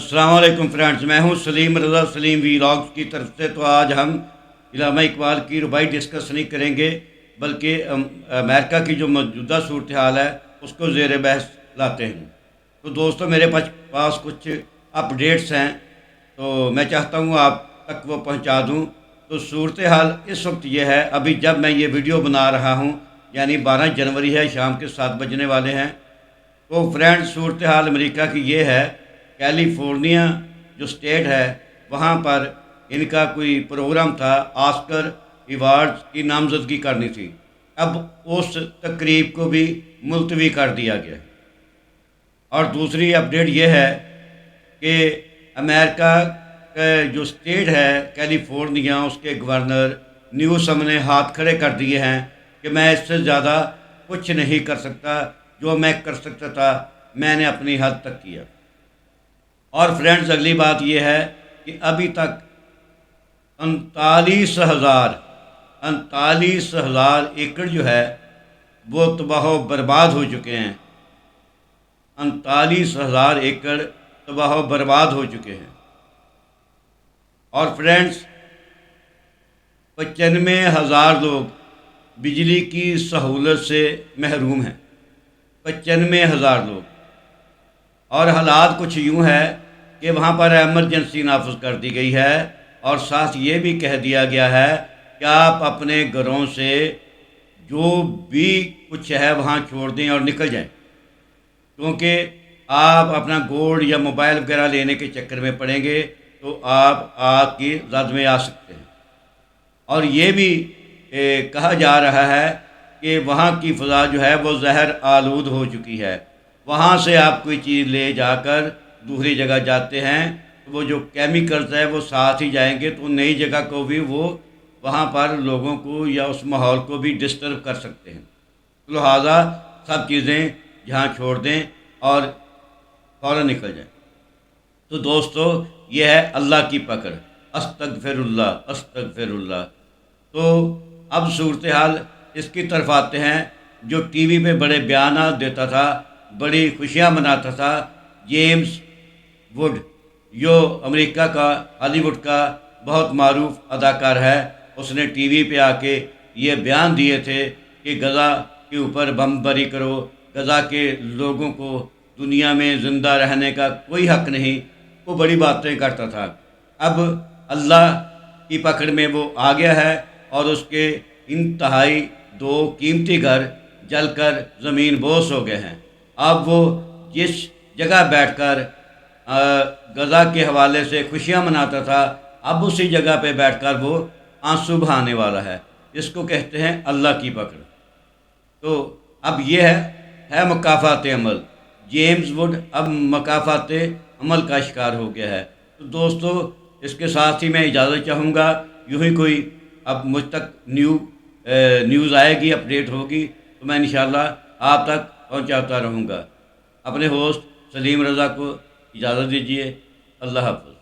अस्सलाम वालेकुम फ्रेंड्स, मैं हूं सलीम रज़ा सलीम वीलॉग्स की तरफ से। तो आज हम इल्हामा इकबाल की रुबाई डिस्कस नहीं करेंगे, बल्कि अमेरिका की जो मौजूदा सूरत हाल है उसको ज़ेर बहस लाते हैं। तो दोस्तों, मेरे पास कुछ अपडेट्स हैं, तो मैं चाहता हूं आप तक वो पहुंचा दूं। तो सूरत हाल इस वक्त ये है, अभी जब मैं ये वीडियो बना रहा हूं, यानी 12 जनवरी है, शाम के 7 बजने वाले हैं। तो फ्रेंड्स, सूरत हाल अमेरिका की ये है, कैलिफोर्निया जो स्टेट है वहाँ पर इनका कोई प्रोग्राम था, ऑस्कर अवार्ड्स की नामजदगी करनी थी। अब उस तकरीब को भी मुलतवी कर दिया गया। और दूसरी अपडेट ये है कि अमेरिका का जो स्टेट है कैलिफोर्निया, उसके गवर्नर न्यूसम ने हाथ खड़े कर दिए हैं कि मैं इससे ज़्यादा कुछ नहीं कर सकता, जो मैं कर सकता था मैंने अपनी हद तक किया। और फ्रेंड्स, अगली बात यह है कि अभी तक 39,000 एकड़ जो है वो तबाह बर्बाद हो चुके हैं। 39,000 एकड़ तबाह बर्बाद हो चुके हैं। और फ्रेंड्स, 95,000 लोग बिजली की सहूलत से महरूम हैं। 95,000 लोग। और हालात कुछ यूँ है कि वहाँ पर एमरजेंसी नाफिज कर दी गई है, और साथ ये भी कह दिया गया है कि आप अपने घरों से जो भी कुछ है वहाँ छोड़ दें और निकल जाएं, क्योंकि आप अपना गोल्ड या मोबाइल वगैरह लेने के चक्कर में पड़ेंगे तो आप आग की जद में आ सकते हैं। और ये भी कहा जा रहा है कि वहाँ की फ़ज़ा जो है वो जहर आलूद हो चुकी है। वहाँ से आप कोई चीज़ ले जाकर दूसरी जगह जाते हैं तो वो जो केमिकल्स है वो साथ ही जाएंगे, तो नई जगह को भी वो वहाँ पर लोगों को या उस माहौल को भी डिस्टर्ब कर सकते हैं। तो लिहाजा सब चीज़ें जहाँ छोड़ दें और फ़ौरन निकल जाएं। तो दोस्तों, ये है अल्लाह की पकड़। अस्तगफिरुल्लाह, अस्तगफिरुल्लाह। तो अब सूरत हाल इसकी तरफ आते हैं। जो टीवी पे बड़े बयान देता था, बड़ी खुशियाँ मनाता था, जेम्स वुड, जो अमेरिका का हॉलीवुड का बहुत मारूफ अदाकार है, उसने टीवी पे आके ये बयान दिए थे कि गज़ा के ऊपर बमबारी करो, गज़ा के लोगों को दुनिया में ज़िंदा रहने का कोई हक़ नहीं। वो बड़ी बातें करता था। अब अल्लाह की पकड़ में वो आ गया है और उसके इंतहाई 2 कीमती घर जलकर ज़मीन बोस हो गए हैं। अब वो जिस जगह बैठकर गज़ा के हवाले से खुशियाँ मनाता था, अब उसी जगह पे बैठकर वो आंसू बहाने वाला है। इसको कहते हैं अल्लाह की पकड़। तो अब ये है मकाफ़ात अमल। जेम्स वुड अब मकाफ़ात अमल का शिकार हो गया है। तो दोस्तों, इसके साथ ही मैं इजाज़त चाहूँगा। यूँ ही कोई अब मुझ तक न्यूज़ आएगी, अपडेट होगी, तो मैं इंशाअल्लाह आप तक पहुँचाता रहूँगा। अपने होस्ट सलीम रज़ा को इजाज़त दीजिए। अल्लाह हाफ़िज़।